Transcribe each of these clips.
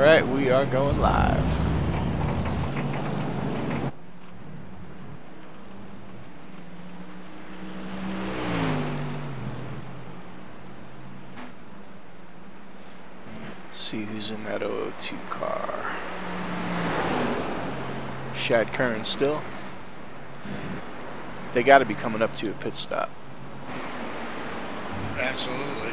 Alright, we are going live. Let's see who's in that 002 car. Shad Curran still. They got to be coming up to a pit stop. Absolutely.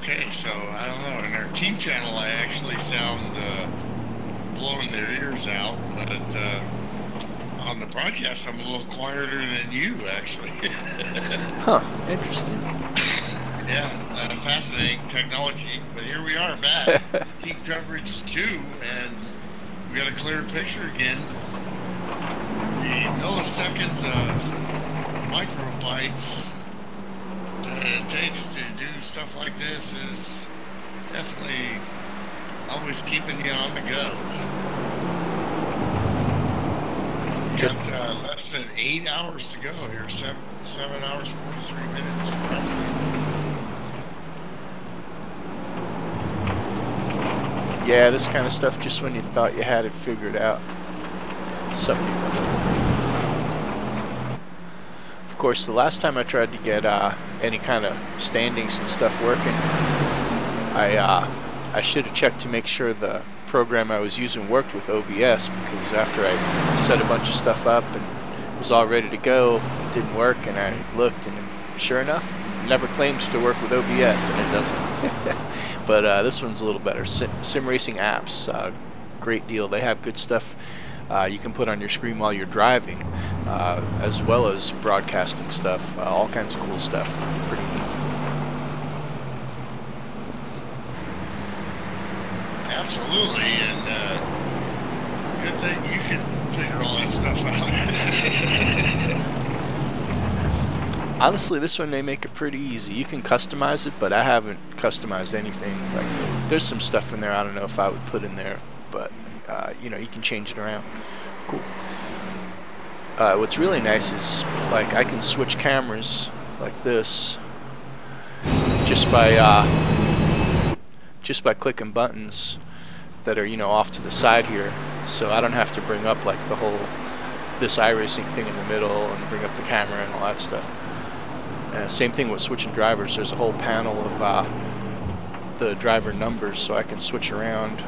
Okay, so I don't know. In our team channel, I actually sound blowing their ears out, but on the broadcast, I'm a little quieter than you, actually. Huh, interesting. Yeah, fascinating technology. But here we are back. Team coverage 2, and we got a clear picture again. The milliseconds of microbytes it takes to do stuff like this is definitely always keeping you on the go. Just less than 8 hours to go here. 7 hours 43 minutes roughly. Yeah, this kind of stuff, just when you thought you had it figured out, something new comes up. Of course, the last time I tried to get any kind of standings and stuff working, I should have checked to make sure the program I was using worked with OBS, because after I set a bunch of stuff up and was all ready to go, it didn't work, and I looked, and sure enough, it never claimed to work with OBS, and it doesn't. But this one's a little better. Sim Racing Apps, great deal. They have good stuff you can put on your screen while you're driving, as well as broadcasting stuff, all kinds of cool stuff. Pretty neat. Absolutely, and good thing you can figure all that stuff out. Honestly, this one they make it pretty easy. You can customize it, but I haven't customized anything. Like, there's some stuff in there I don't know if I would put in there, but you know, you can change it around. Cool. What's really nice is, like, I can switch cameras like this just by clicking buttons that are, you know, off to the side here, so I don't have to bring up like the whole this iRacing thing in the middle and bring up the camera and all that stuff. Same thing with switching drivers. There's a whole panel of the driver numbers, so I can switch around,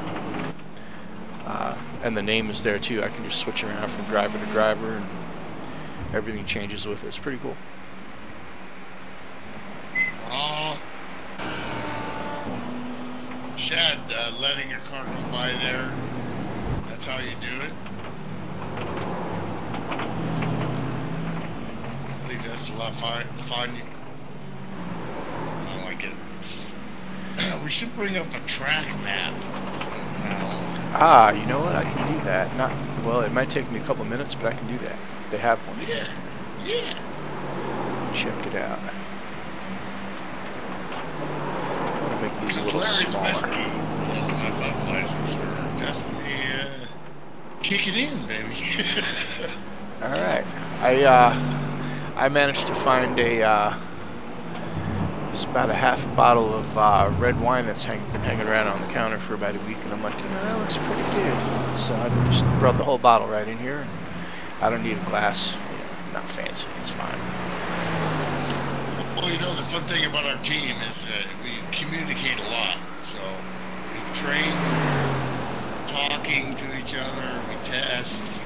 and the name is there too. I can just switch around from driver to driver, and everything changes with it. It's pretty cool. Shad, letting your car go by there, that's how you do it. I believe that's a lot of fun. I don't like it. We should bring up a track map somehow. Ah, you know what? I can do that. Not well. It might take me a couple minutes, but I can do that. They have one. Yeah. Yeah. Check it out. Make these a little smaller. And my Budweisers are definitely kicking in, baby. All right, I managed to find a it's about a half bottle of red wine that's been hanging around on the counter for about a week, and I'm like, you know, that looks pretty good. So I just brought the whole bottle right in here, and I don't need a glass. You know, not fancy, it's fine. Well, you know, the fun thing about our team is that we communicate a lot. So we train talking to each other, we test.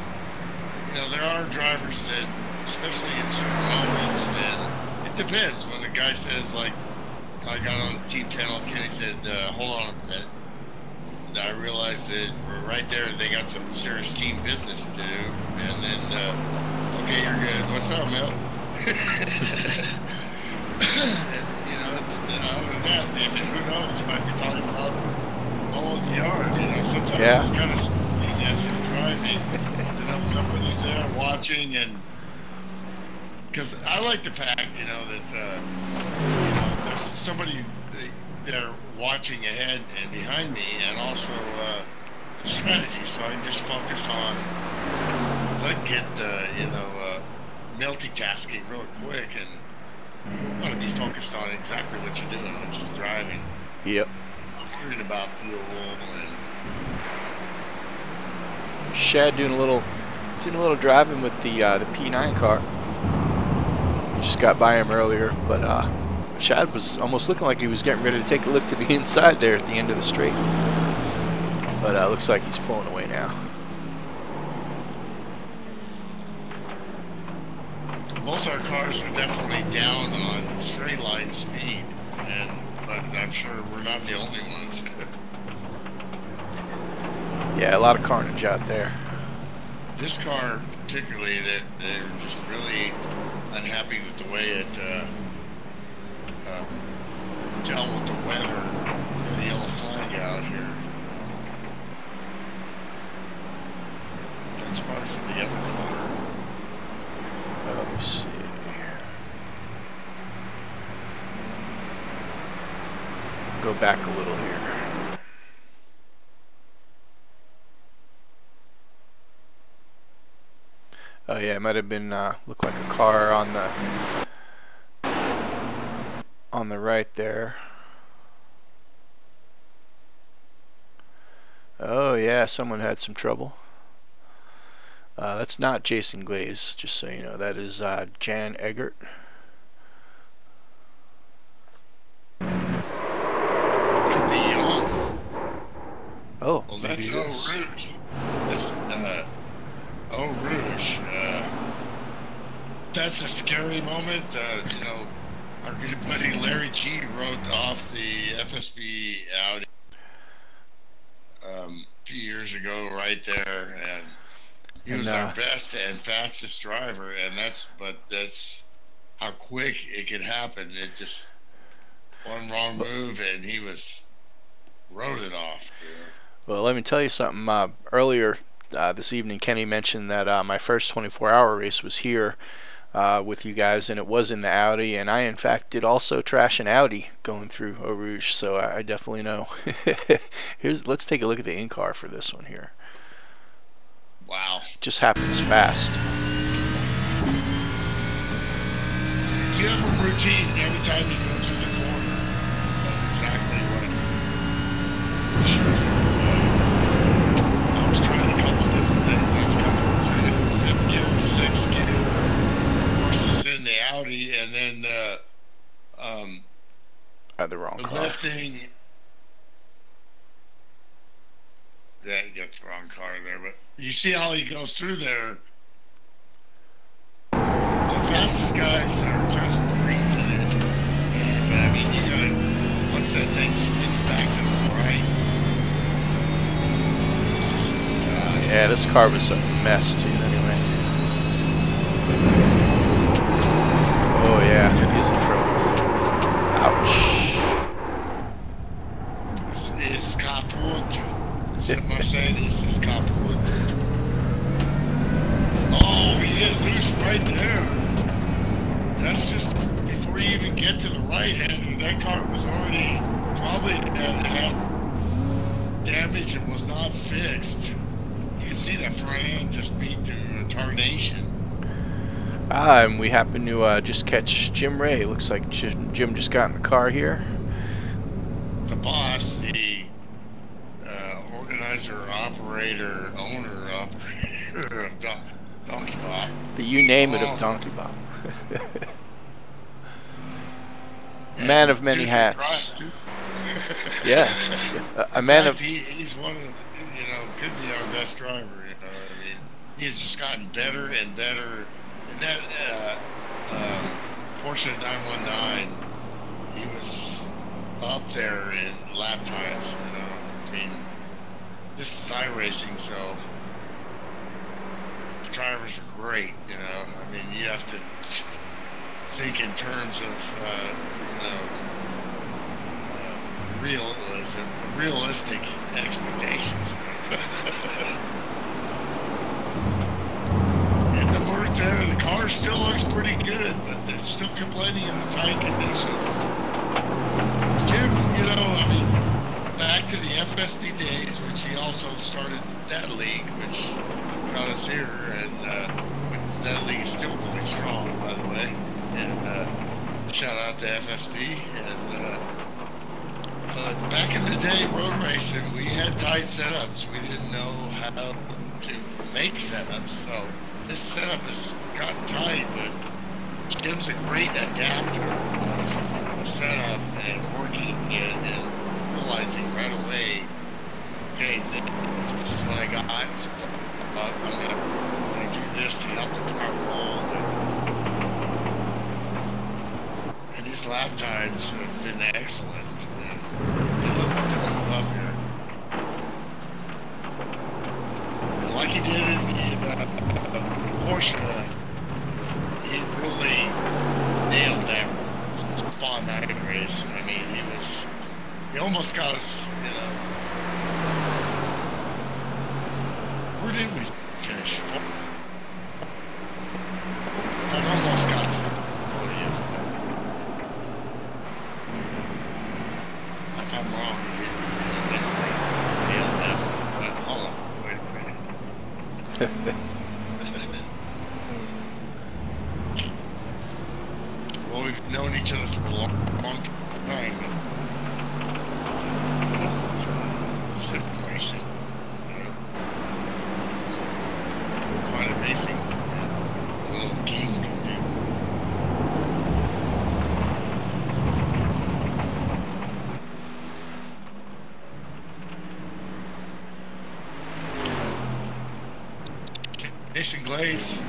You know, there are drivers that, especially in certain moments, and it depends. When the guy says, like, I got on the team channel, Kenny said, hold on a minute. And I realized that right there they got some serious team business to do. And then, okay, you're good. What's up, Mel? You know, it's other than that, who knows? You might be talking about mowing the yard. You know, sometimes it's kind of speaking as you're driving. You know, somebody's there watching, and because I like the fact, you know, that somebody there watching ahead and behind me, and also strategy. So I can just focus on, so I can get multitasking real quick, and you want to be focused on exactly what you're doing, which is driving. Yep. Hearing about fuel and. Shad doing a little driving with the P9 car. We just got by him earlier, but Shad was almost looking like he was getting ready to take a look to the inside there at the end of the straight. But looks like he's pulling away now. Both our cars are definitely down on straight line speed, but I'm sure we're not the only ones. Yeah, a lot of carnage out there. This car, particularly, they're just really unhappy with the way it dealt with the weather and the yellow flag out here. That's probably from the other corner. Let me see. Go back a little here. Oh yeah, it might have been looked like a car on the right there. Oh yeah, someone had some trouble. That's not Jason Glaze, just so you know. That is Jan Eggert. Could be on. Oh, well, maybe that's it is. Eau Rouge. That's Eau Rouge. That's a scary moment. Our good buddy Larry G rode off the FSB Audi a few years ago right there, and he was our best and fastest driver, and that's how quick it could happen. It just one wrong move and he rode it off. Yeah. Well, let me tell you something. Earlier this evening, Kenny mentioned that my first 24-hour race was here with you guys, and it was in the Audi, and I in fact did also trash an Audi going through Eau Rouge, so I definitely know. Let's take a look at the in-car for this one here. Wow. It just happens fast. You have a routine every time you go through the corner. Exactly what you should do. I was trying a couple different things. I was coming through 5th gear, 6th gear. Of course, it's in the Audi, and then the wrong car. lifting. Yeah, you got the wrong car there, but you see how he goes through there. The fastest guys are just breathing it. And I mean, you gotta, once that thing spins back to the right. Yeah, this car was a mess too, anyway. Oh yeah, he's in trouble. Ouch. It's kaputt. Is Mercedes is kaputt. Oh, he hit loose right there. That's just before you even get to the right-hander. That car was already probably had damage and was not fixed. You can see that front end just beat to tarnation. And we happen to just catch Jim Ray. Looks like Jim just got in the car here. The boss, the organizer, operator, owner, operator of Donkey Bop. The you name it of Donkey Bop. Man of many hats. Yeah, a man of. He's one of, could be our best driver. I mean, he's just gotten better and better. And that Porsche 919, he was up there in lap times. I mean, this is iRacing, so the drivers are great. I mean, you have to think in terms of realistic expectations. And the work there, the car still looks pretty good, but they're still complaining of the tire condition. FSB days, which he also started that league, which got us here, and that league is still going strong, by the way. And shout out to FSB. And but back in the day, road racing, we had tight setups. We didn't know how to make setups, so this setup has gotten tight, but Jim's a great adapter of setup and working it and realizing right away, okay, this is what I got. So I'm gonna do this to help the car roll. And his lap times have been excellent. They look to move up here. And like he did in the Porsche, he really nailed that Spa night race. I mean, he almost got us, you know. Where did we finish? I almost got the podium. If I'm wrong, he definitely nailed that one. But hold on, wait a minute. Well, we've known each other for a long time. Sim racing, you know, quite amazing. What a little game can do. Jason Glaze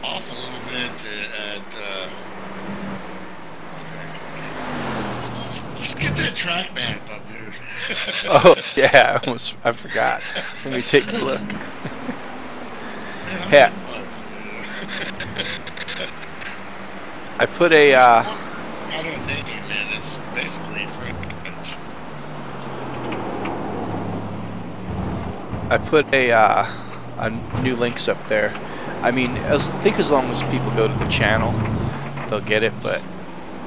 off a little bit at let's get that track map up here. Oh yeah, I forgot. Let me take a look. Man, Yeah, I put a I don't name, man. It's basically French. I put a new links up there. I mean, I think as long as people go to the channel, they'll get it. But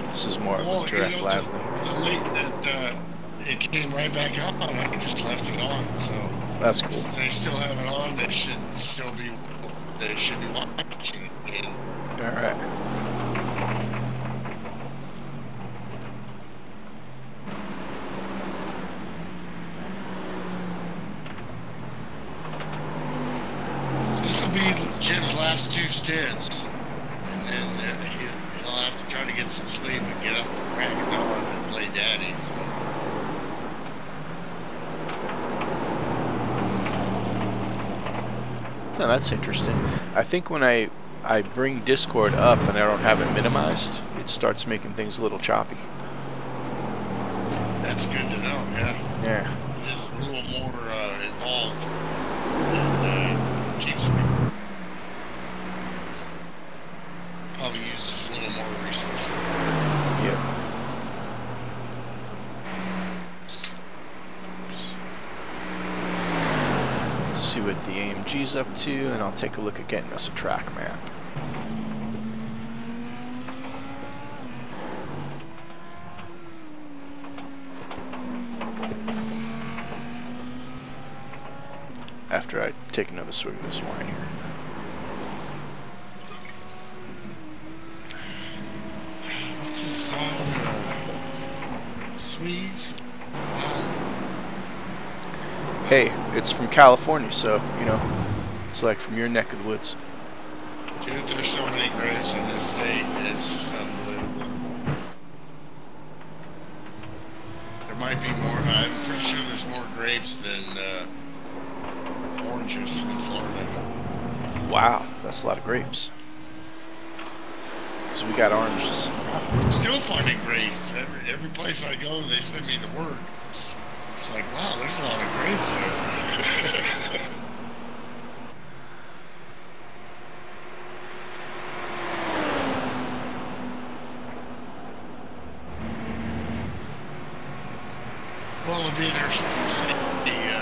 this is more of a direct live link. The link that it came right back on. I just left it on, so That's cool. if they still have it on, they should be watching it. All right. This will be Jim's last 2 stints, and then he'll have to try to get some sleep and get up and crack it on and play daddy. So. Oh, that's interesting. I think when I bring Discord up and I don't have it minimized, it starts making things a little choppy. That's good to know, yeah. Yeah. It's a little more involved than TeamSpeak. Probably uses a little more resources. Yep. Let's see what the AMG's up to, and I'll take a look at getting us a track map. After I take another swig of this wine here. What's this song? Swedes? Hey, it's from California, so, you know, it's like from your neck of the woods. Dude, there's so many grapes in this state, it's just unbelievable. There might be more, I'm pretty sure there's more grapes than oranges in Florida. Wow, that's a lot of grapes. Because we got oranges. I'm still finding grapes. Every place I go, they send me the word. It's like, wow, there's a lot of grapes there. Well, it'll be interesting to see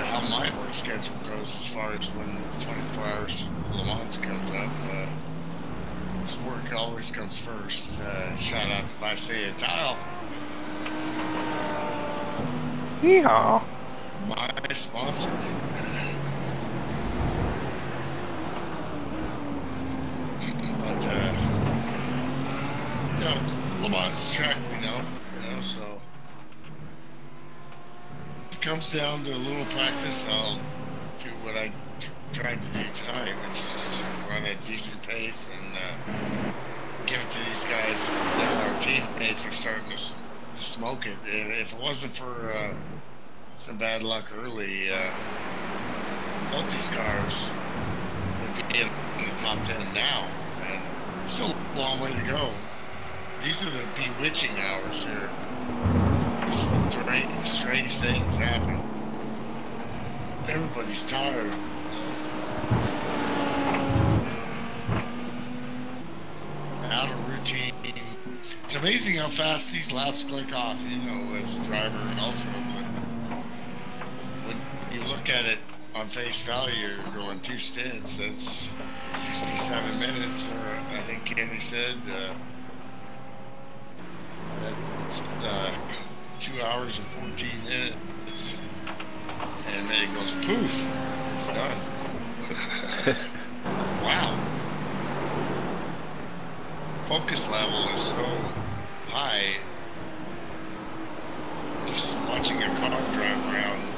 how my work schedule goes as far as when 24 hours Le Mans comes up. This work always comes first. Shout out to Visaya Tile. Yeehaw. my sponsor. But you know, Le Mans track, you know, so if it comes down to a little practice, I'll do what I tried to do tonight, which is just run at a decent pace and give it to these guys. Now our teammates are starting to smoke it. If it wasn't for some bad luck early, both these cars would be in the top 10 now, and still a long way to go. These are the bewitching hours here. This is when strange things happen. Everybody's tired. Out of routine. It's amazing how fast these laps click off, you know, as a driver, and also when you look at it on face value, you're going 2 stints. That's 67 minutes, or I think Kenny said that's 2 hours and 14 minutes, and then it goes poof, it's done. Wow. Focus level is so high. Just watching a car drive around,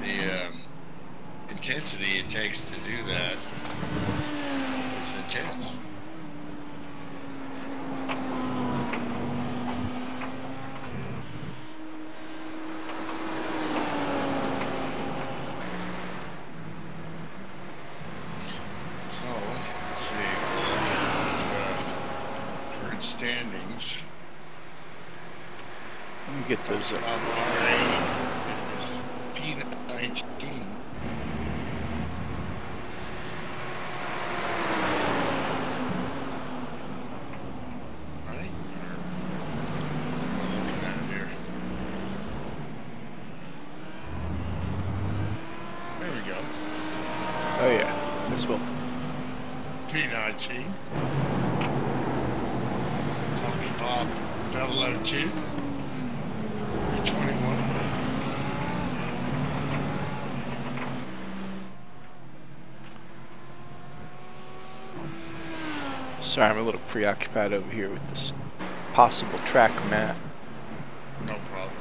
the intensity it takes to do that is intense. So, let's see. Standings. Let me get those up. It is P19. Right? What am I looking at here? There we go. Oh yeah, there's both. P19. Bob 002, 21. Sorry, I'm a little preoccupied over here with this possible track map. No problem.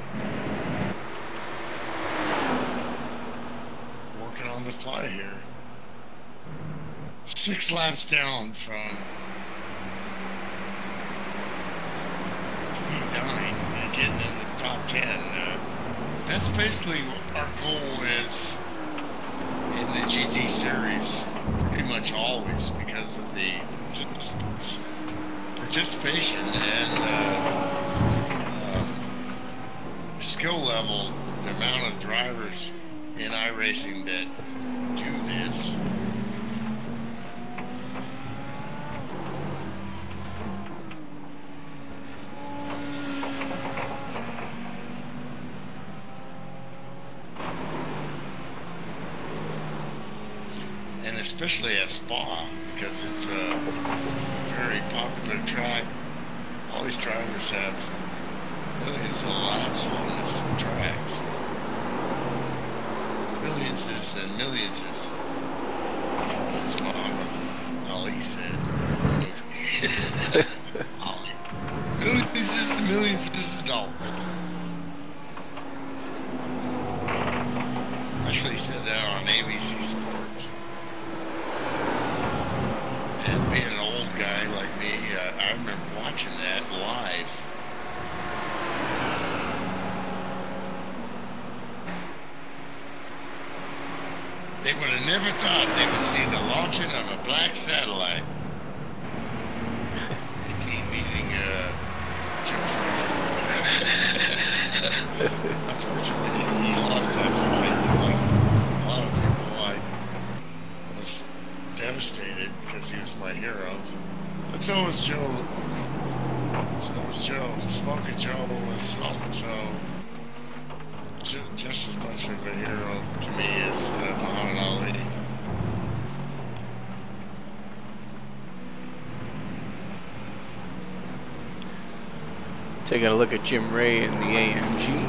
Working on the fly here. 6 laps down from and getting in the top 10. That's basically what our goal is in the GT series, pretty much always, because of the just participation and the skill level, the amount of drivers in iRacing that do this. Especially at Spa, because it's a very popular track. All these drivers have millions of laps on this track, so millions and millions. That's what Ali said. Ali. Millions and millions of dollars. Actually said that on ABC Sports. And being an old guy like me, I remember watching that live. They would have never thought they would see the launching of a black satellite. Meaning Joe Frazier. Unfortunately, he lost that fight. Like a lot of people, I was devastated because he was my hero. But so was Joe. So was Joe. Smoking Joe was also just as much of a hero to me as Muhammad Ali. Taking a look at Jim Ray in the AMG.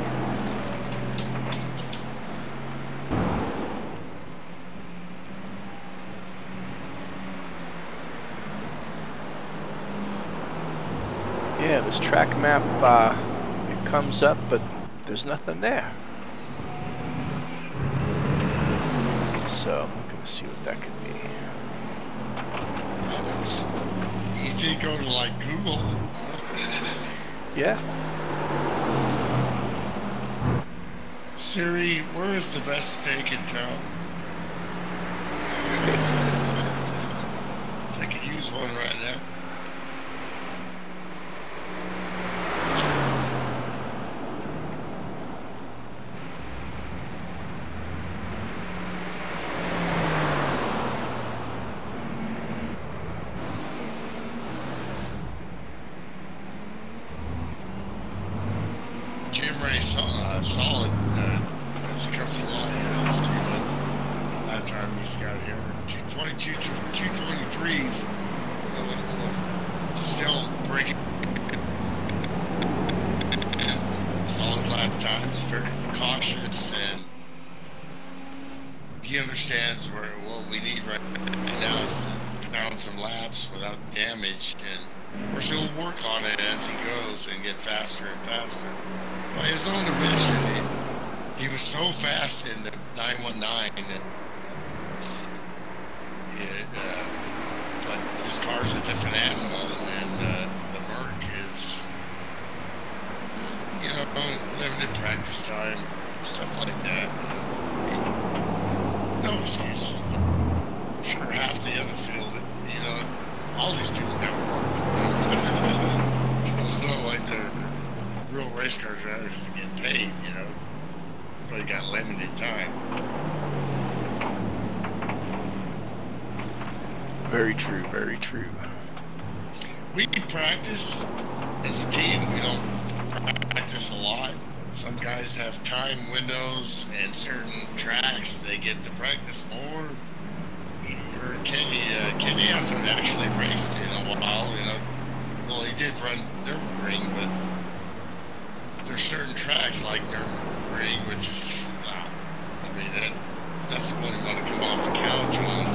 track map, it comes up, but there's nothing there. So I'm looking to see what that could be. You did go to like Google. Yeah. Siri, where is the best steak in town? I could use one right now. Jim Ray solid as he comes along here. Let's see what that time he's got here. 222, 223s. Still breaking solid lap times, very cautious, and he understands what we need right now is to pound some laps without damage, and of course he'll work on it as he goes and get faster and faster. By his own admission, he was so fast in the 919 that but this car's a different animal, and the Merc is, you know, limited practice time, stuff like that. No excuses, but I'm sure half the other field, you know, all these people got work. It's not like the real race car drivers get paid, you know. Everybody got limited time. Very true, very true. We practice as a team. We don't practice a lot. Some guys have time windows and certain tracks they get to practice more. Or Kenny hasn't actually raced in a while, you know. Well, he did run Nürburgring, but there's certain tracks like Nürburgring, which is, wow. I mean, that's the one you want to come off the couch on.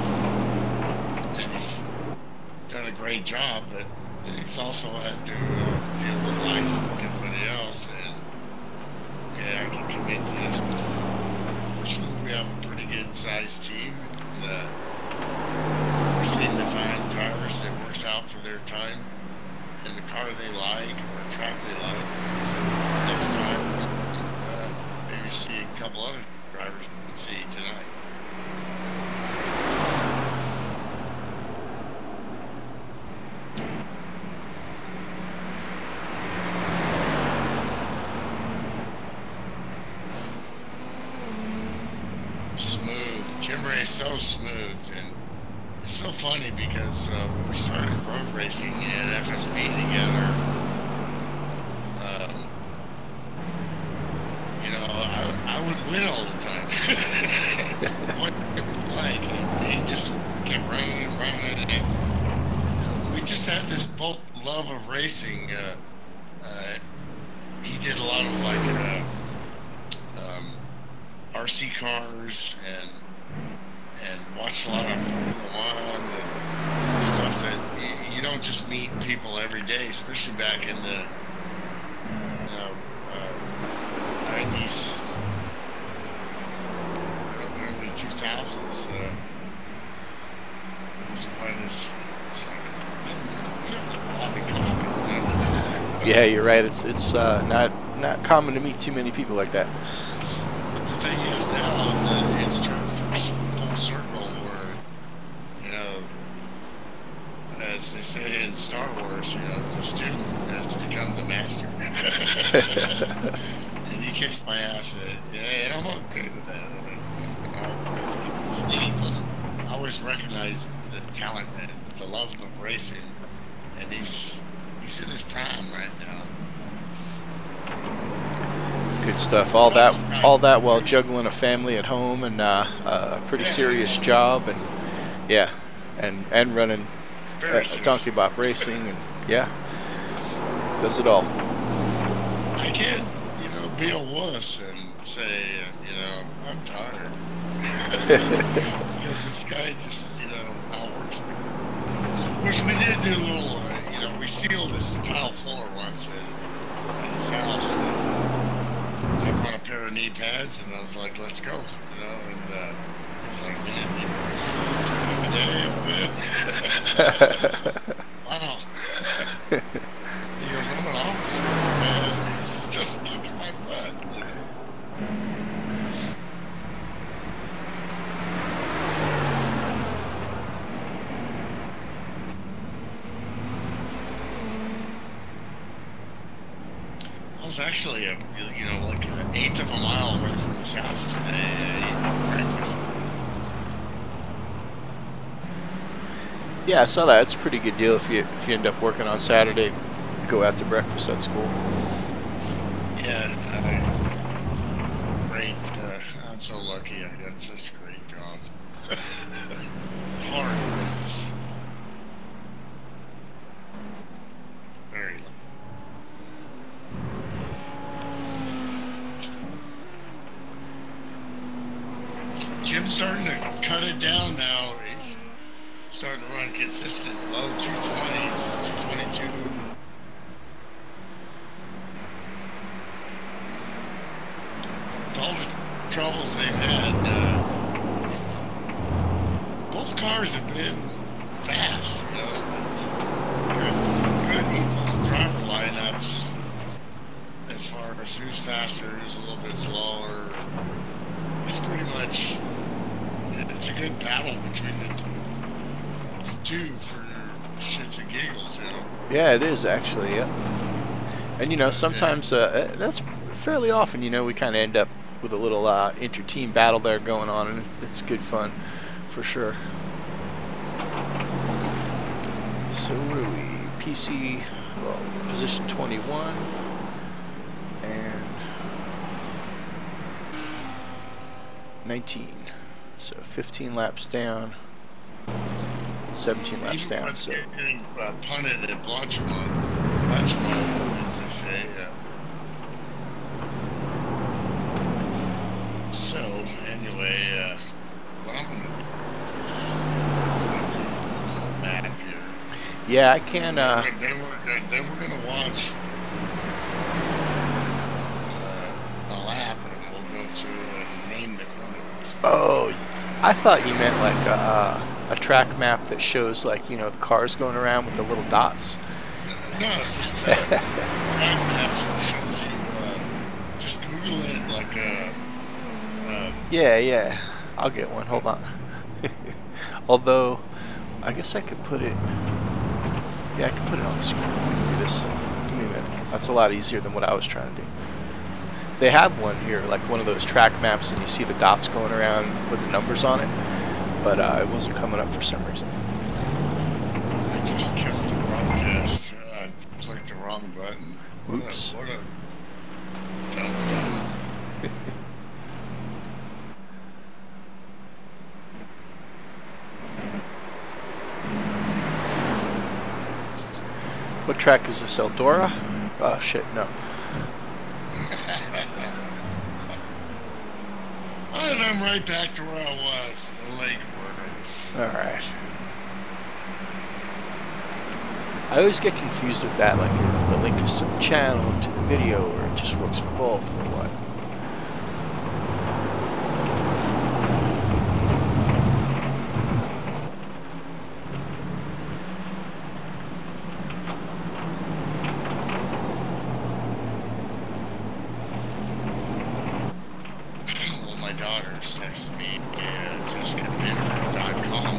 And he's done a great job, but he's also had to deal with life like everybody else. And okay, I can commit to this. Fortunately, we have a pretty good sized team. We're seeing to find drivers that works out for their time and the car they like or a track they like. Next time, maybe see a couple other drivers we can see tonight. Jim Ray's so smooth, and it's so funny because when we started road racing at FSB together, you know, I would win all the time. Like, he just kept running and running, and we just had this both love of racing. He did a lot of like RC cars and watched a lot of Formula 1 and stuff that you don't just meet people every day, especially back in the 90s, early 2000s. It was quite as, it's like, we have a lot in common. Yeah, you're right. It's not common to meet too many people like that. But the thing is now, it's turned full circle where, you know, as they say in Star Wars, you know, the student has become the master. And he kicks my ass and I'm okay with that. It's neat. I always recognize the talent and the love of racing, and he's in his prime right now. Good stuff. All that while juggling a family at home and a pretty serious job, and yeah, and running Donkey Bop Racing, and yeah, does it all. I can't, you know, be a wuss and say, you know, I'm tired. Because this guy just, you know, outworks me. Which we did do a little, you know, we sealed this tile floor one once at his house, and I brought a pair of knee pads, and I was like, "Let's go," you know. And he's like, "Man, it's time of day, man." Wow. He goes, "I'm an officer, man. He's just kicking my butt." You know? I was actually, like an eighth of a mile away from his house today, eating breakfast. Yeah, I saw that. It's a pretty good deal if you end up working on Saturday, go out to breakfast at school. Yeah, great. I'm so lucky. I got such a great job. It's hard, but it's very lucky. Jim's starting to cut it down now. He's starting to run consistent, low 220s, 222. With all the troubles they've had, both cars have been fast, you know. Good equal driver lineups as far as who's faster, who's a little bit slower. It's pretty much, it's a good battle between the two for shits and giggles, you know? Yeah, it is actually, yeah. And, you know, sometimes, that's fairly often, you know, we kind of end up with a little inter-team battle there going on, and it's good fun, for sure. So, where are we? PC, well, position 21, and 19. So 15 laps down, and 17 laps down. So getting punted at Blanchimont, as they say. So anyway, what I'm gonna do is a map here. yeah, I can. Then we're gonna watch a lap, and we'll go through and name the corners. Oh, I thought you meant like a track map that shows, like, you know, the cars going around with the little dots. No, just track maps that shows you. Just Google it, like Yeah, I'll get one. Hold on. Although, I guess I could put it. Yeah, I can put it on the screen. We can do this. Give me a minute. That's a lot easier than what I was trying to do. They have one here, like one of those track maps, and you see the dots going around with the numbers on it, but it wasn't coming up for some reason. I just killed the broadcast. I clicked the wrong button. Oops. What a dumb. What track is this, Eldora? Oh shit, no. And I'm right back to where I was, the lake works. Alright. I always get confused with that, like if the link is to the channel or to the video, or it just works for both, or what. Texted me, JessicaBinner.com.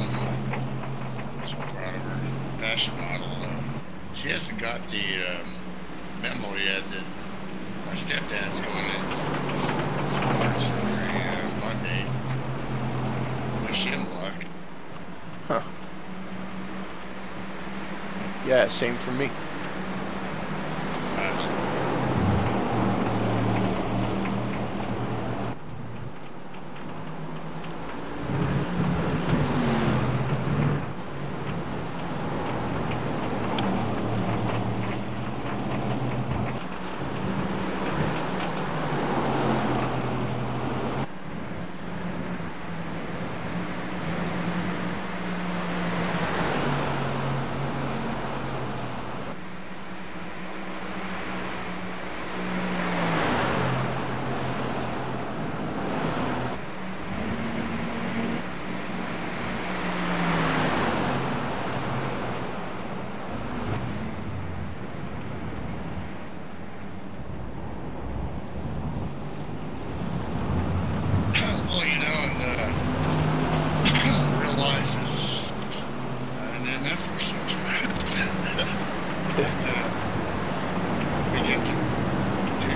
So proud of her fashion model. She hasn't got the memo yet that my stepdad's going in for some heart surgery Monday. So wish him luck. Huh. Yeah, same for me.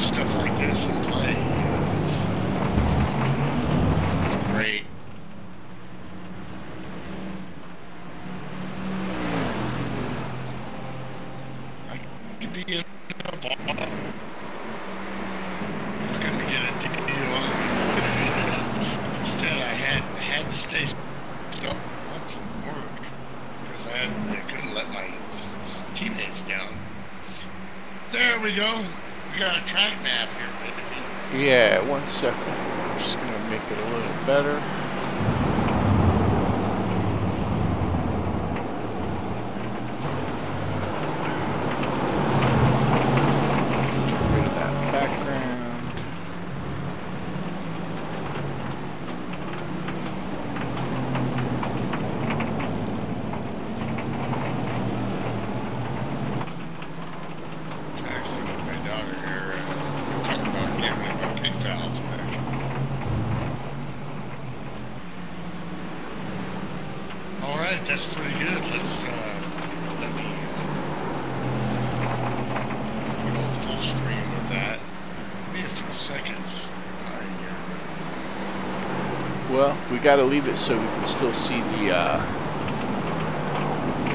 stuff like this and play. You know, it's great. I could be in a bar. I'm gonna get a deal. Instead, I had to stay home from work because I couldn't let my teammates down. There we go. We got a track map here, baby. Yeah, 1 second. I'm just gonna make it a little better. Get rid of that background. Texting with my daughter here. We're talking about giving him a pig valve back. All right, that's pretty good. Let's let me go full screen with that. Maybe a few seconds here. Well, we gotta leave it so we can still see the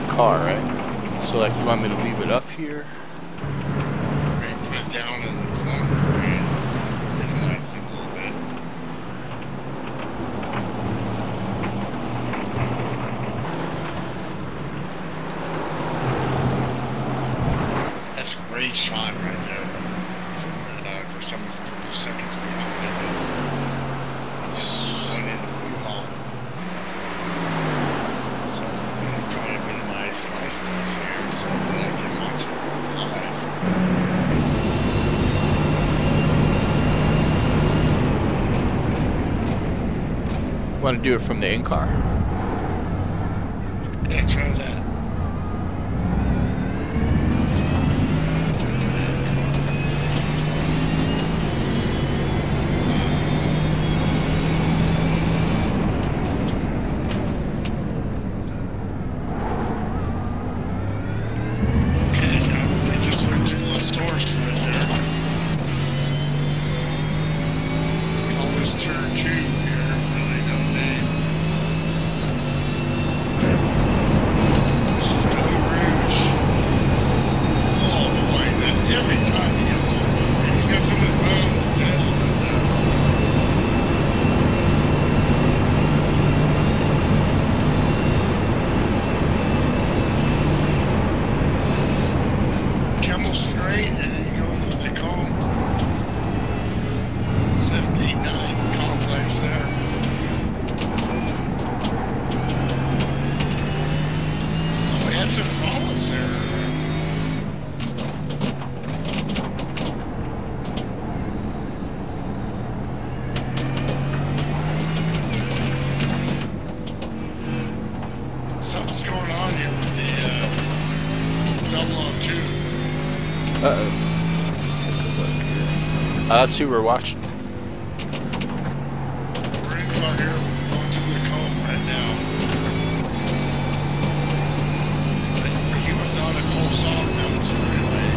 car, right? So, like, you want me to leave it up here? Maybe put it down in the corner and minimize it a little bit. That's a great shot right there. For some few seconds behind it. Going into Blue Hall. So I'm going to try to minimize my stuff here so that I can watch it live. Want to do it from the in-car? Yeah, try that. That's who we're watching. We're in car here, going to the comb right now. But he was not at full song down the freeway.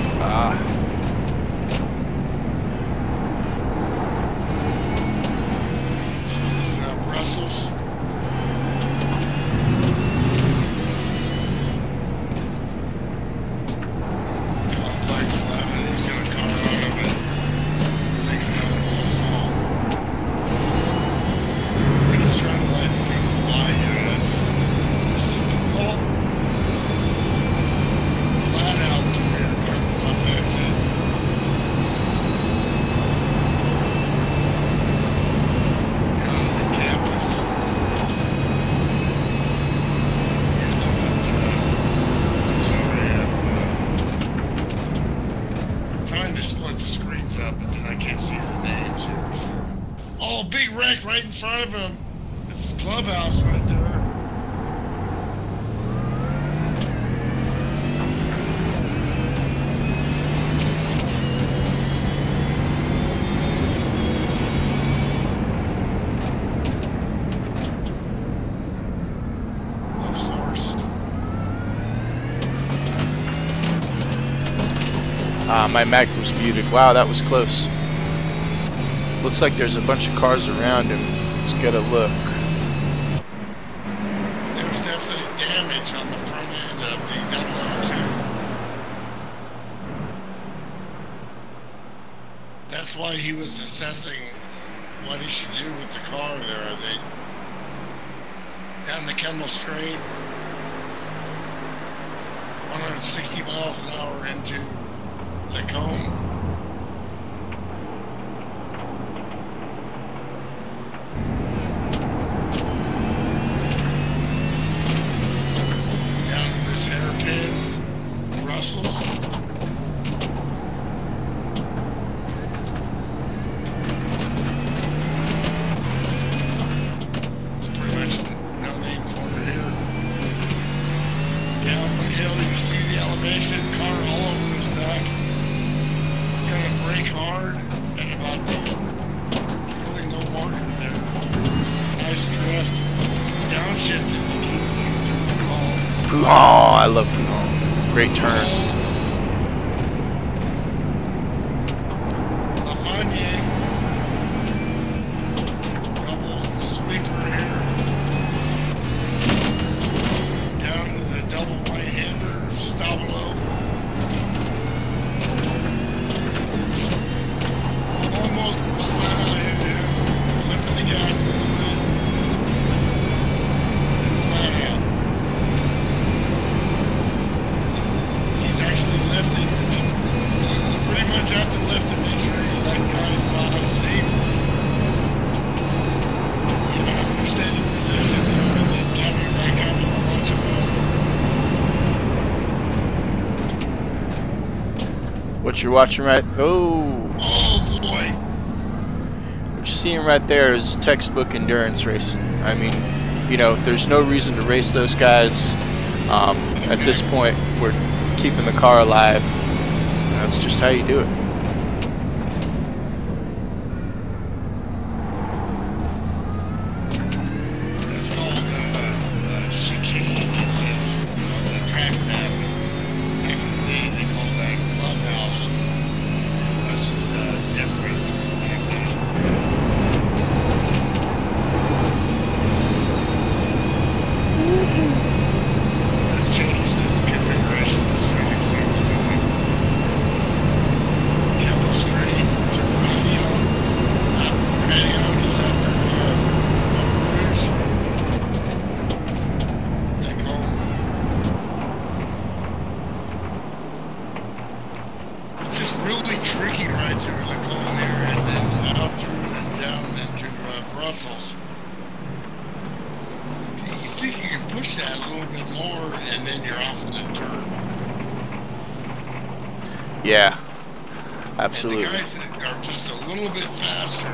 This is Brussels. Complex 11, he's got a car out of it. Right in front of him. It's the clubhouse right there. No source. My my mic was muted. Wow, that was close. Looks like there's a bunch of cars around him. Let's get a look. There's definitely damage on the front end of the 002. That's why he was assessing what he should do with the car there. Are they down the Kemmel Straight, 160 miles an hour into Lacombe? Oh, I love Pouhon. Great turn. Lafayette. Double sweeper here. Down to the double right-hander, Stavolo. Almost flat out here. Lipping the gas a little bit. Flat out. Actually lifting. You pretty much have to lift to make sure you let guys by safely. You know, understand your position there and then getting back up and launch them. What you're watching right? Oh Boy! What you're seeing right there is textbook endurance racing. I mean, you know, there's no reason to race those guys. At this point, we're keeping the car alive. That's just how you do it. It's called chicane, it says on the track map. Back in the day, they called that clubhouse. It was different back then. I've changed this configuration. Kemmel Straight to Radion. Radion is after Rouge. Lacombe. It's just really tricky right through Lacombe here and then out through and down into Brussels. You think you can push that a little bit more and then you're off of the dirt. Yeah. Absolutely. And the guys that are just a little bit faster,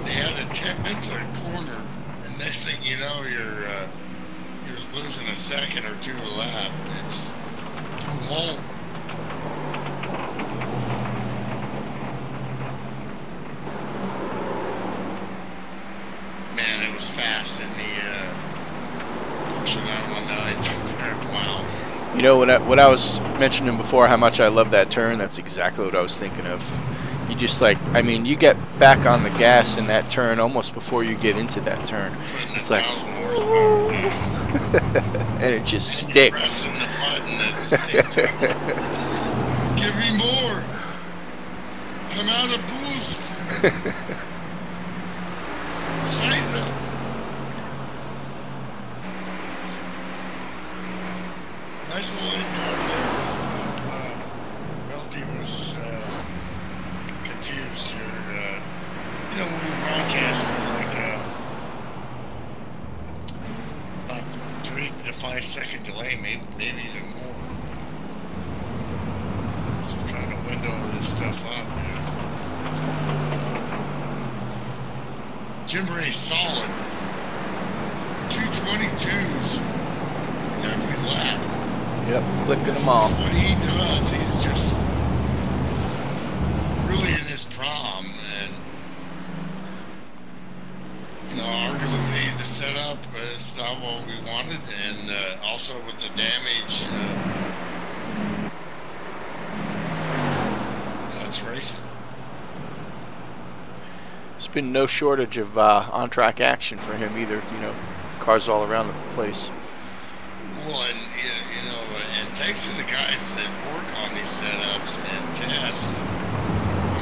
they had a 10th of a corner, and next thing you know, you're losing a second or two a lap. It's Pouhon. Man, it was fast in the Porsche 919. Wow. You know, what I was mentioning before, how much I love that turn, that's exactly what I was thinking of. You just like, I mean, you get back on the gas in that turn almost before you get into that turn. It's like, and it just sticks. Give me more. I'm out of boost. Scheiße. Nice little in-car there. Welty was confused here. You know, when we broadcast, we're like about 3 to 5 second delay, maybe even more. So we're trying to window this stuff up. Jim Ray's solid. 222s every lap. Yep, clicking them all. That's what he does. He's just really in his prom, and you know, arguably the setup is not what we wanted, and also with the damage. There's been no shortage of on-track action for him either. You know, cars all around the place. Well, and you know, and thanks to the guys that work on these setups and tests, a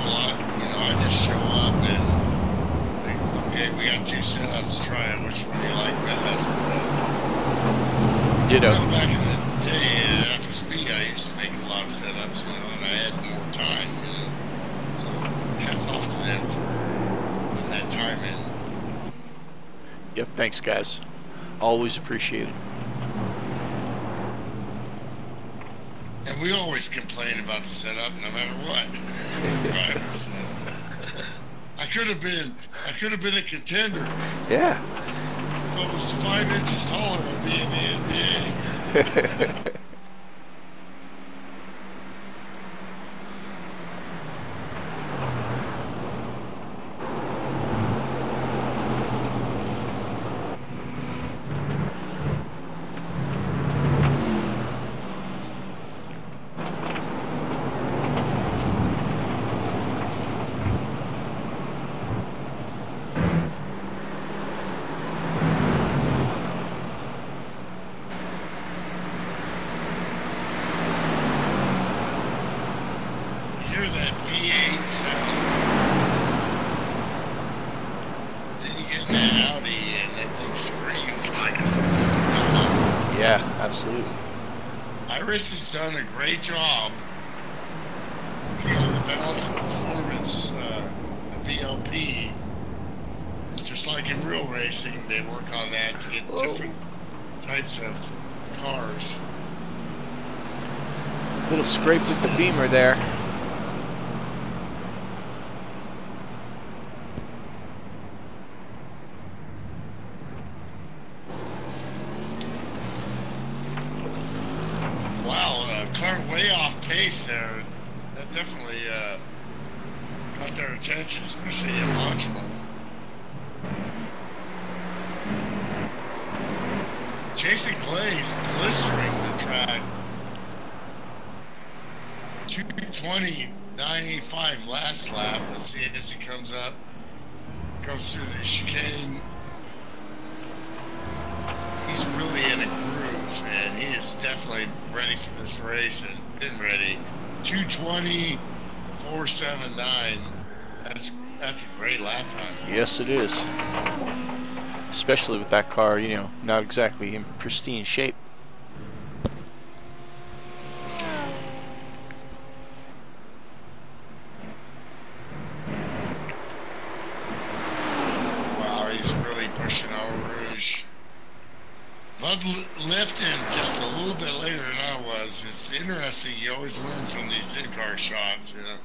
lot. You know, I just show up and like, okay, we got 2 setups. Try it. Which one do you like best? Ditto. Well, back in the day at FSB, I used to make a lot of setups, you know, and I had more time. You know, so hats off to them for putting that time in. Yep. Thanks, guys. Always appreciated. And we always complain about the setup, no matter what. I could have been a contender. Yeah. If I was 5 inches taller, I'd be in the NBA. Hear that V8 sound? Then you get in that Audi and that thing screams like a screaming dog. Yeah, absolutely. Iris has done a great job working on the balance of performance, the BLP. Just like in real racing, they work on that to get different types of cars. Little scrape with the Beamer there. Wow, car way off pace there. That definitely got their attention, especially in launch mode. Jason Clay's blistering the track. 2:20.985 last lap. Let's see it as he comes up. Goes through the chicane. He's really in a groove, and he is definitely ready for this race and been ready. 2:20.479. That's a great lap time. Yes, it is. Especially with that car, you know, not exactly in pristine shape. Wow, he's really pushing Eau Rouge. Bud lifting just a little bit later than I was. It's interesting. You always learn from these in-car shots, you know.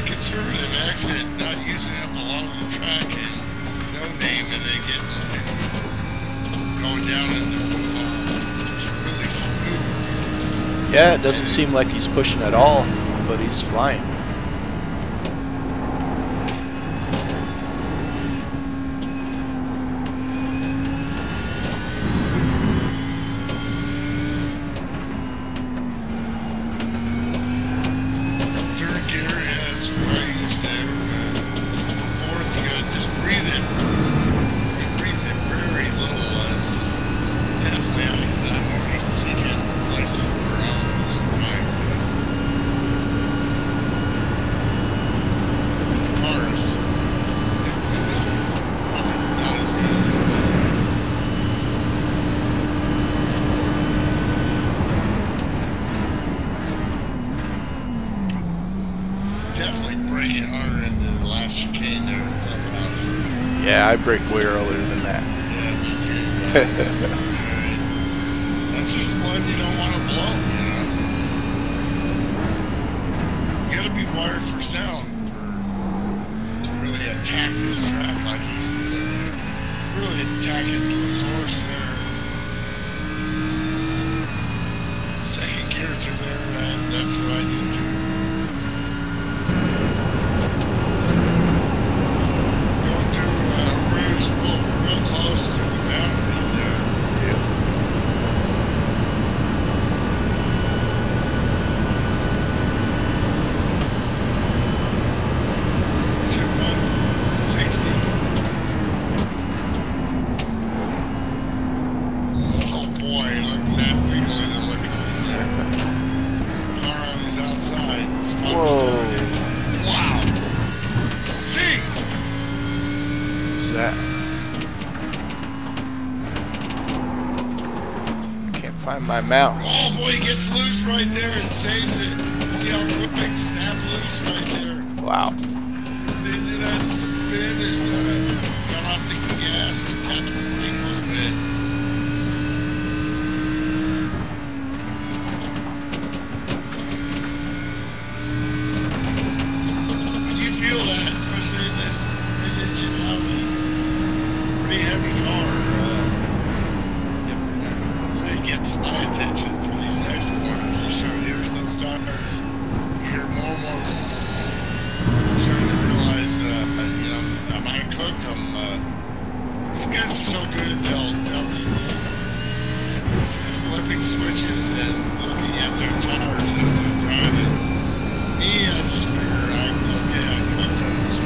Conservative exit, not using up a lot of the track and no name, and then getting going down in the just really smooth. Yeah, it doesn't seem like he's pushing at all, but he's flying. Yeah, I brake way earlier than that. Yeah, me too. That's just one you don't want to blow, you know? hardwired for sound to really attack this track like he's really attacking the source there. Second gear through there, and that's what I did too. Going through Rouge real close to the boundaries there. Yeah. That? Can't find my mouse. Oh boy, he gets loose right there and saves it. See how quick snap loose right there. Wow. They do that spin and got off the gas and tapped the brake a little bit. When you feel that, especially in this mid-engine Audi, pretty heavy car, it really gets my attention for these next corners. You start hearing those tires, you hear more and more. I'm starting to realize, you know, I'm out of cook. These guys are so good, they'll be flipping switches and looking at their tires as they're driving. Me, I just figure, okay, I cooked them, so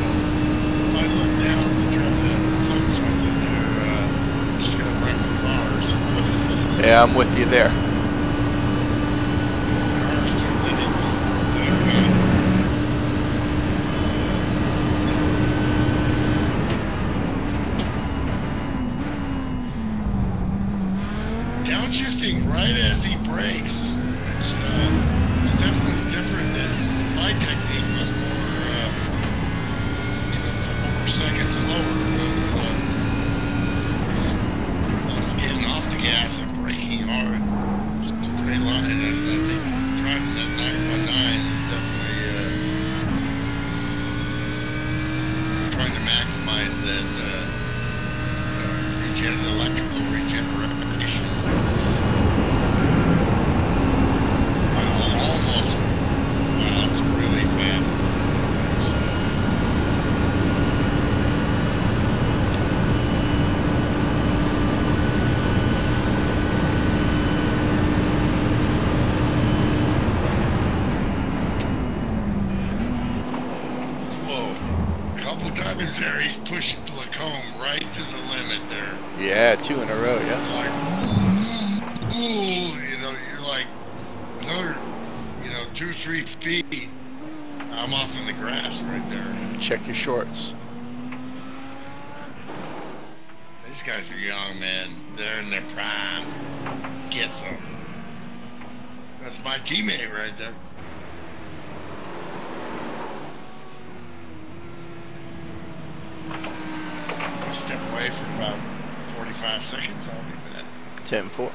if I look down to try to flip something, they're just going to wreck the cars. Yeah, I'm with you there. There are some things that are not. Downshifting right as he brakes, which is definitely different than my technique was more, you know, 4 seconds slower. I was getting off the gas and braking hard, straight line, and I think driving that 919 is definitely trying to maximize that electrical regeneration. Almost, wow, it's really fast. Whoa, a couple times there, he's pushed Lacombe right to the limit there. Yeah, 2 in a row, yeah. Like, ooh, you know, you're like another, you know, 2-3 feet. I'm off in the grass right there. Check your shorts. These guys are young, man. They're in their prime. Get some. That's my teammate right there. Step away for about 45 seconds. I'll be back. 10-4.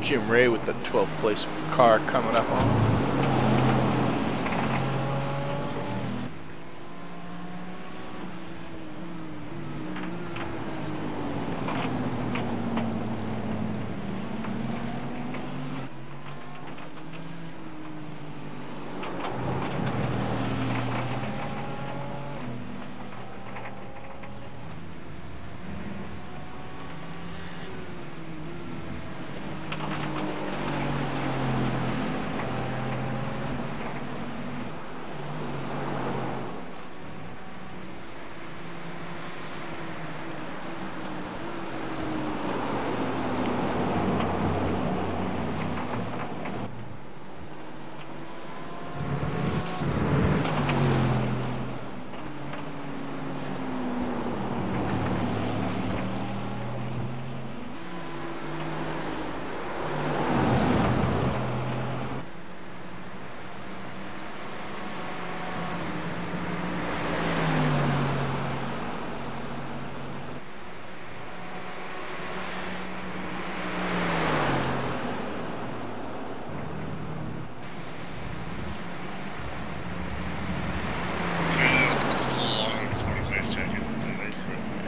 Jim Ray with the 12th place car coming up on him.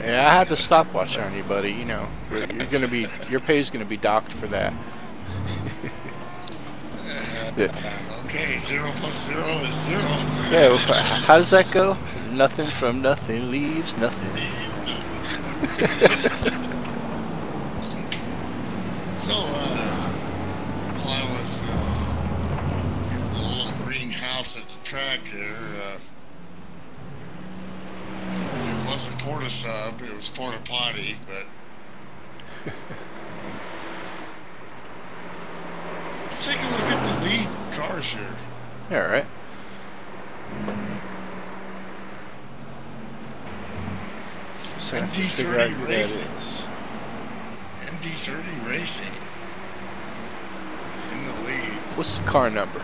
Yeah, I had the stopwatch on you, buddy. You know, you're gonna be, your pay's gonna be docked for that. Yeah. Okay, 0 plus 0 is 0. Yeah, well, how does that go? Nothing from nothing leaves nothing. So, while I was in the little greenhouse at the track there, it wasn't porta sub, it was porta potty, but take a look at the lead cars here. All right. So I have to figure out who that is. MD30 Racing in the lead. What's the car number?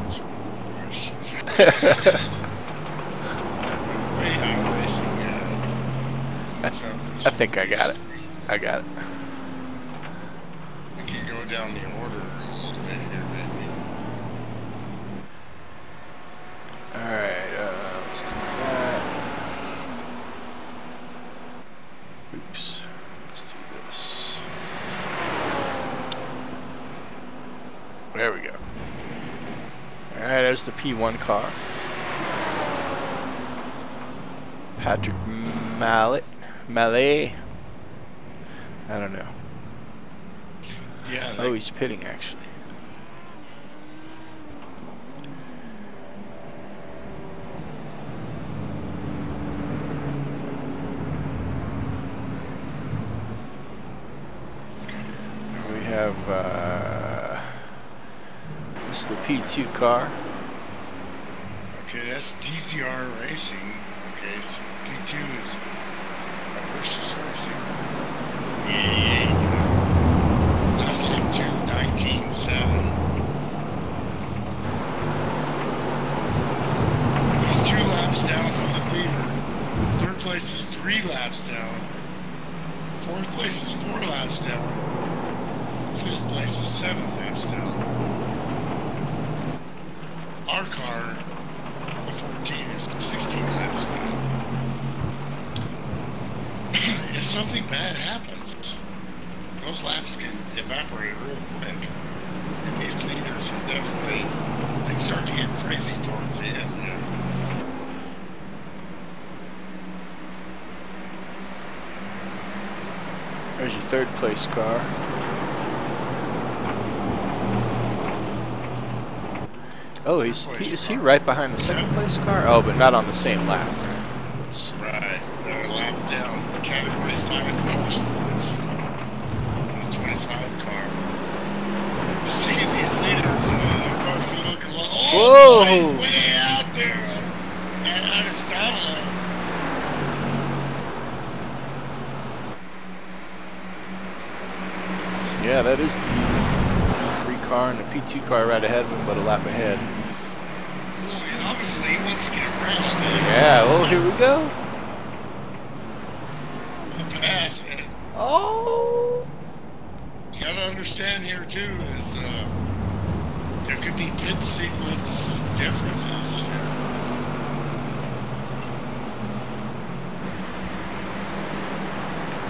That's a good question. Way High Racing. I think I got it. I got it. We can go down the order a little bit here, maybe. Alright, let's do that. Oops. Let's do this. There we go. Alright, there's the P1 car. Patrick Mallet. I don't know. Yeah. Oh, he's pitting actually. We have this is the P2 car. Okay, that's DZR Racing. Okay, so P2 is Versus Racing. Yeah. Last lap 2:19.7. He's 2 laps down from the leader. Third place is 3 laps down. Fourth place is 4 laps down. Fifth place is 7 laps down. Our car, the 14, is 16 laps down. If something bad happens, those laps can evaporate real quick. And these leaders are definitely, they start to get crazy towards the end there. There's your third place car. Oh, is he right behind the second place car? Oh, but not on the same lap. Right, they're a lap down. Category 5 motorsports. On the 25 car. You see these leaders, of course, they look a lot. Oh, whoa! He's way out there and out of stamina. Yeah, that is the P3 car and the P2 car right ahead of him, but a lap ahead. Well, and obviously he wants to get around. Yeah, well, here we go. The pass. And oh! you gotta understand here, too, is there could be pit sequence differences.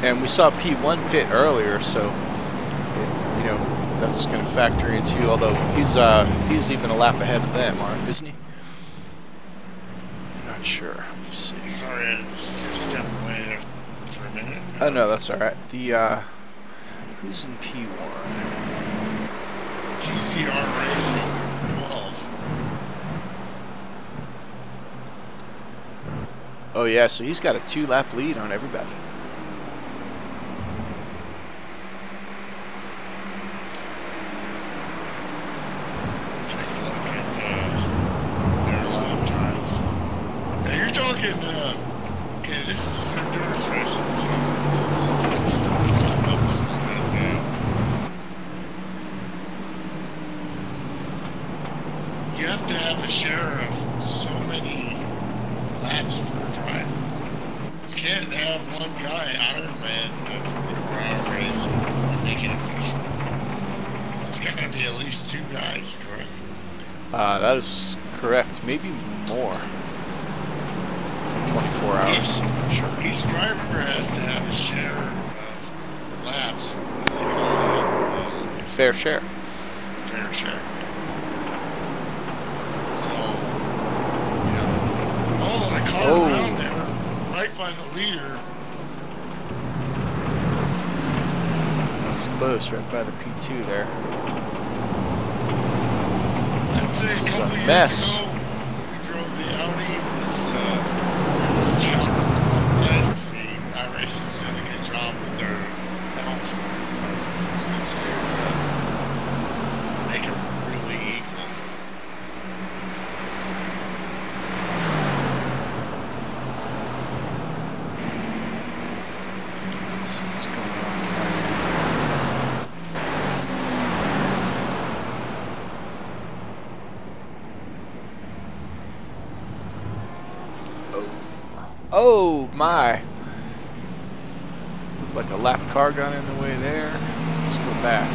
And we saw P1 pit earlier, so you know that's going to factor into. Although he's even a lap ahead of them, isn't he? I'm not sure. Let's see. Sorry, I just stepped away there for a minute. Oh no, that's all right. The who's in P1? DZR Racing 12. Oh yeah, so he's got a 2-lap lead on everybody. Okay, this is endurance racing, so let's talk about this a little bit. You have to have a share of so many laps per driver. You can't have one guy Ironman a 24-hour race and make it official. It's got to be at least 2 guys, correct? That is correct. Maybe more. 24 hours. I'm sure. Each driver has to have a share of laps. What do they call that? Fair share. Fair share. So, you know, oh, the car around there, right by the leader. It's close, right by the P2 there. I'd say This a is couple a years mess. ago, when we drove the Audi, it was John. The iRacing's done a good job with their balance components to make them really equal. So what's going on there? Oh my! Looked like a lap car got in the way there. Let's go back.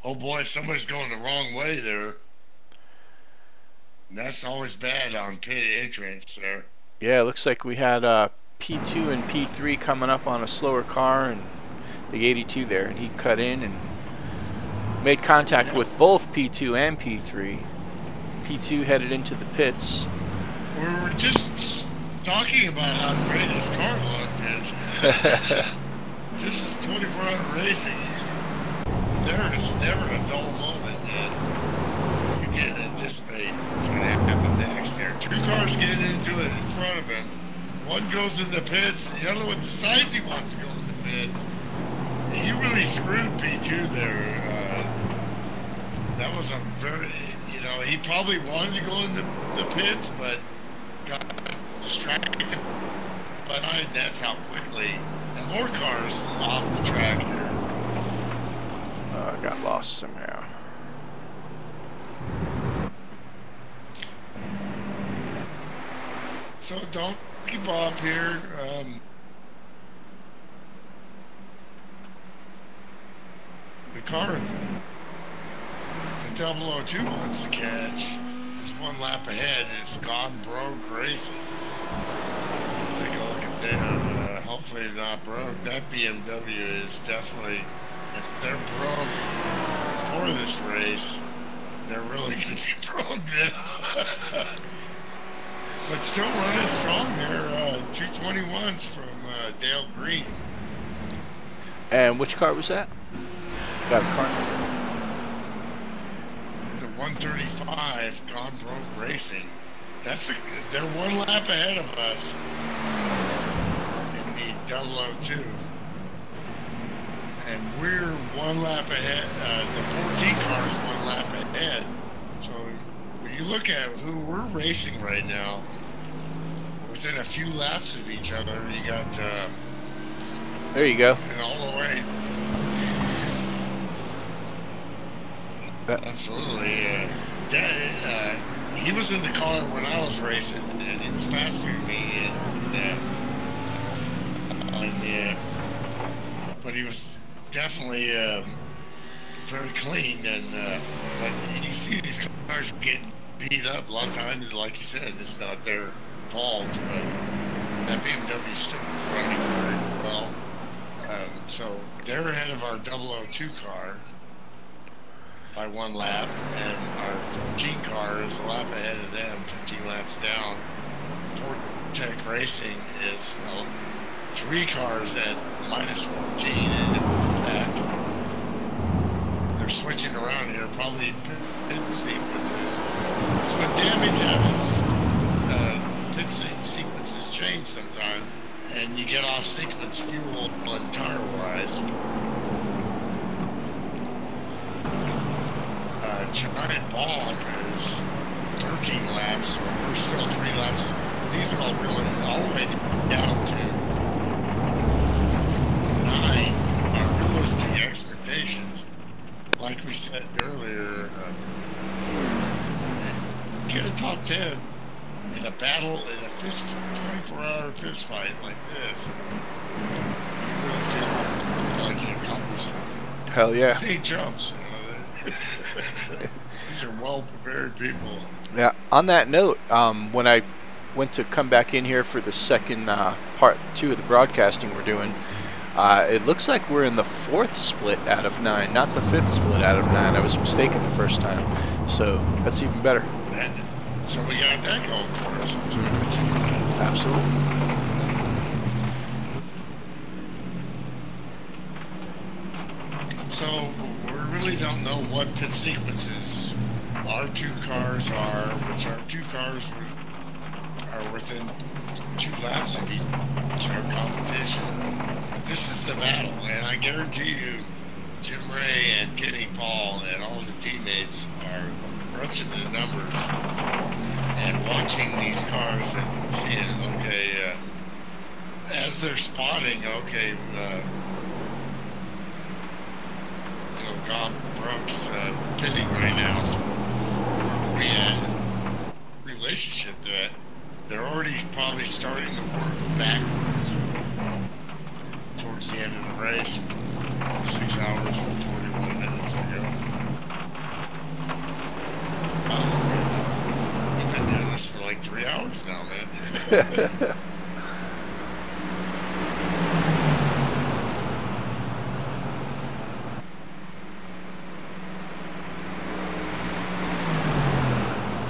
Oh boy, somebody's going the wrong way there. And that's always bad on pit entrance there. Yeah, it looks like we had P2 and P3 coming up on a slower car and the 82 there, and he cut in and made contact with both P2 and P3. P2 headed into the pits. We were just talking about how great his car looked, and this is 24-hour racing. There is never a dull moment, and you can't anticipate what's going to happen next. There are two cars getting into it in front of him. One goes in the pits, the other one decides he wants to go in the pits. And he really screwed P2 there. That was a very, you know, he probably wanted to go in the pits, but got distracted behind. That's how quickly. And more cars off the track here. I got lost somehow. So don't keep up here. The car the 002 wants to catch is one lap ahead. It's gone broke racing. Take a look at them. Hopefully not broke. That BMW is definitely, if they're broke for this race, they're really going to be broke then. But still running strong there. 221s from Dale Green. And which car was that? Got a car number? The 135 Gone Broke Racing. They're one lap ahead of us in the 002. And we're one lap ahead. The 14 car is one lap ahead. So when you look at who we're racing right now, within a few laps of each other, you got there you go. and all the way. Absolutely. He was in the car when I was racing, and he was faster than me. But he was definitely very clean. And but you see these cars get beat up a lot of times. Like you said, it's not their fault, but that BMW is still running very well. So they're ahead of our 002 car by one lap, and our 14 car is a lap ahead of them, 15 laps down. Tech Racing is 3 cars at minus 14 in the back. They're switching around here, probably pit sequences. That's when damage happens. Pit sequences change sometime, and you get off sequence fuel and tire-wise. Giant Bomb is 13 laps, so we're still 3 laps. These are all really all the way down to 9 are realistic expectations. Like we said earlier, get a top 10 in a battle, in a 24-hour fist fight like this, you really feel like you accomplished something. Hell yeah. See jumps. These are well-prepared people. Yeah. On that note, when I went to come back in here for the second part 2 of the broadcasting we're doing, it looks like we're in the 4th split out of 9, not the 5th split out of 9. I was mistaken the first time, so that's even better. So we got that going for us. Absolutely. So we really don't know what pit sequences our 2 cars are, which our 2 cars are within 2 laps of each other competition. But this is the battle, and I guarantee you, Jim Ray and Kenny Paul and all the teammates are crunching the numbers and watching these cars and seeing, okay, as they're spotting, okay, you know, Gone Brooks pitting right now, so where are we at in relationship to that? They're already probably starting to work backwards towards the end of the race. 6 hours and 41 minutes to go. We've been doing this for like 3 hours now, man.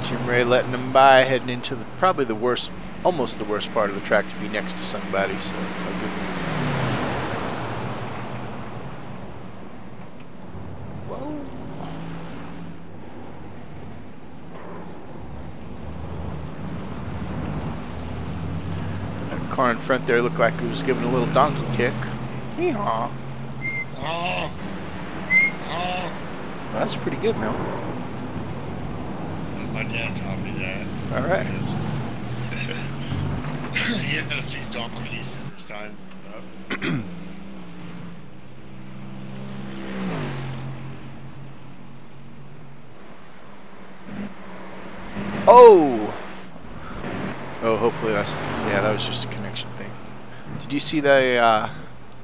Jim Ray letting them by, heading into probably the worst, almost the worst part of the track to be next to somebody, so a good move. Whoa. That car in front there looked like it was giving a little donkey kick. Yeehaw. Oh. Well, that's pretty good, man. My dad taught me that. All right. He had a few donkeys in his time. Oh! Oh, hopefully that's... Yeah, that was just a connection thing. Did you see the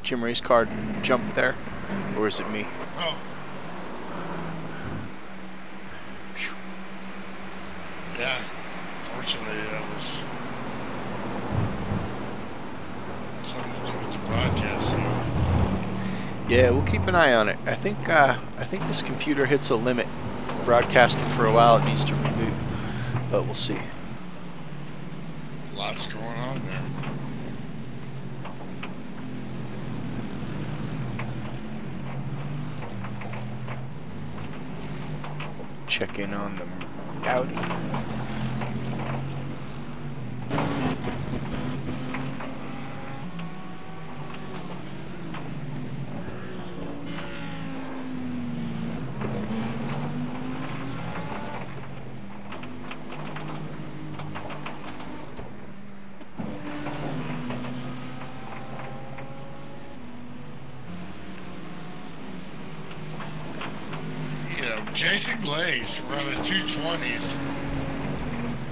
Jim Ray's car jump there? Or is it me? Oh. Yeah, fortunately that was something to do with the broadcast. So. Yeah, we'll keep an eye on it. I think this computer hits a limit. Broadcasting for a while, it needs to reboot, but we'll see. Lots going on there. Check in on the Audi. Jason Glaze running 220s.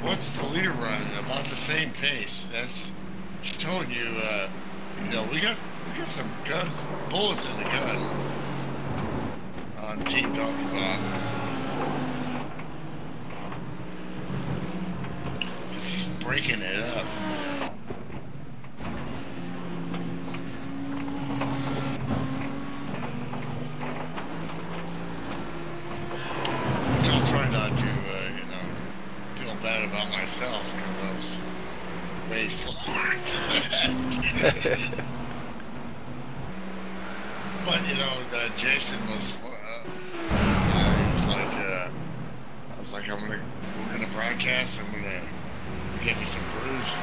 What's the leader running? About the same pace. That's showing you. You know, we got some guns, bullets in the gun on Team Donkey Bob. Because he's breaking it up. About myself because I was way slower. But you know, Jason was. He was like, I was like, we're gonna broadcast. I'm gonna get me some brews.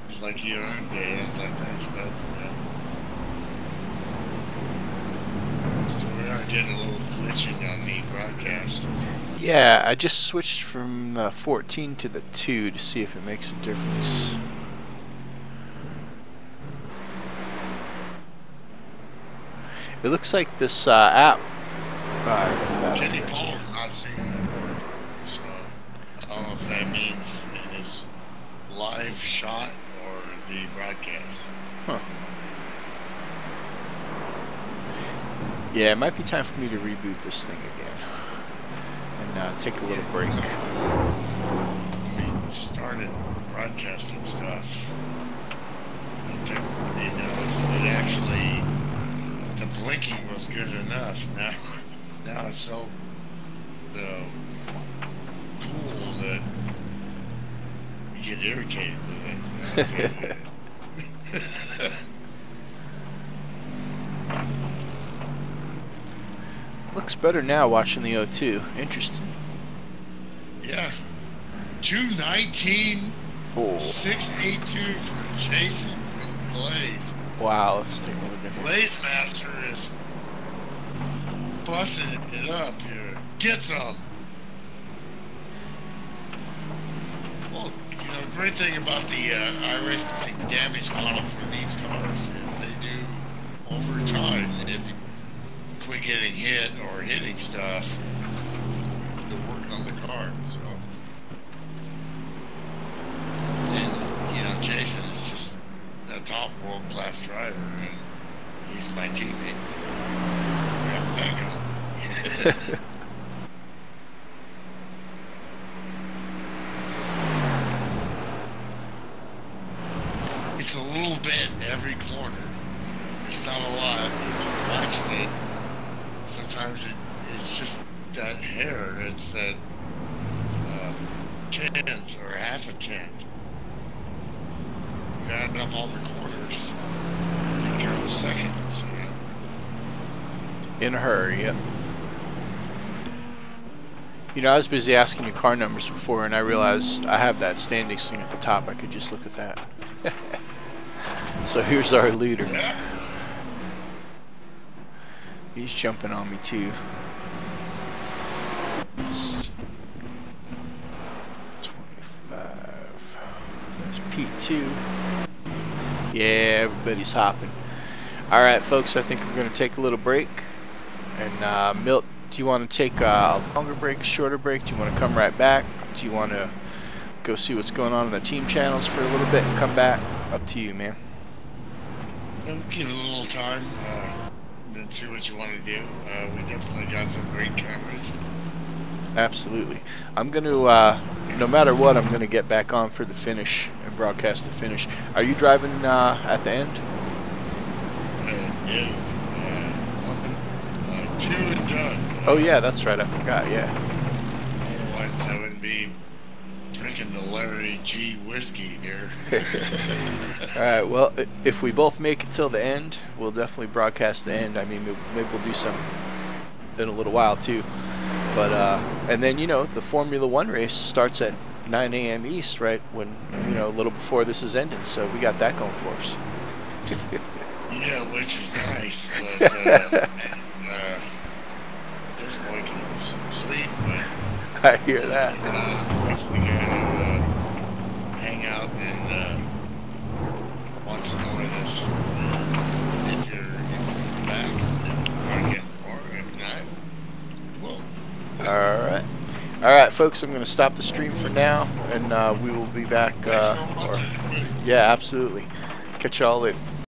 He's like, you earned it. I was like, thanks, bud. Yeah. So we are getting a little glitching on the broadcast. Yeah, I just switched from the 14 to the 2 to see if it makes a difference. It looks like this app. Kenny Paul not seeing the board, so I don't know if that means was live shot or the broadcast. Huh. Yeah, it might be time for me to reboot this thing again and take a little break. We started broadcasting stuff. You know, it actually, the blinking was good enough. Now it's so cool that you get irritated with it. Looks better now watching the O2. Interesting. Yeah. 219, 682 for Jason Blaze. Wow, let's take a look at him. Blaze Master is busting it up here. Get some. Well, you know, great thing about the iRacing damage model for these cars is they do over time. If you quit getting hit or hitting stuff, to work on the car. So, and you know, Jason is just a top world-class driver, and he's my teammate. So I gotta thank him. It's a little bit every corner. It's not a lot. Watching it, sometimes it's just that hair. It's that tenth or half a tenth. You add up all the corners, take care of the seconds. You know? In a hurry, yep. You know, I was busy asking you car numbers before, and I realized I have that standings thing at the top. I could just look at that. So here's our leader. Yeah. He's jumping on me too. It's 25. That's P2. Yeah, everybody's hopping. Alright, folks, I think we're going to take a little break. And, Milt, do you want to take a longer break, a shorter break? Do you want to come right back? Do you want to go see what's going on in the team channels for a little bit and come back? Up to you, man. We'll give it a little time. And see what you want to do. We definitely got some great coverage. Absolutely. I'm going to, no matter what, I'm going to get back on for the finish and broadcast the finish. Are you driving at the end? Yeah. 2 and done. Oh, yeah, that's right. I forgot, yeah. Otherwise, I wouldn't be drinking the Larry G whiskey here. All right, well, if we both make it till the end, we'll definitely broadcast the end. I mean, maybe we'll do some in a little while too. But and then, you know, the Formula One race starts at 9 a.m. East, right? When, you know, a little before this is ending. So we got that going for us. Yeah, which is nice. But this boy can sleep. But I hear that. Definitely gonna hang out and watch some more of this. If you're back, then I guess more. If not, well. All right, folks. I'm going to stop the stream for now, and we will be back. Thanks for watching, yeah, absolutely. Catch y'all later.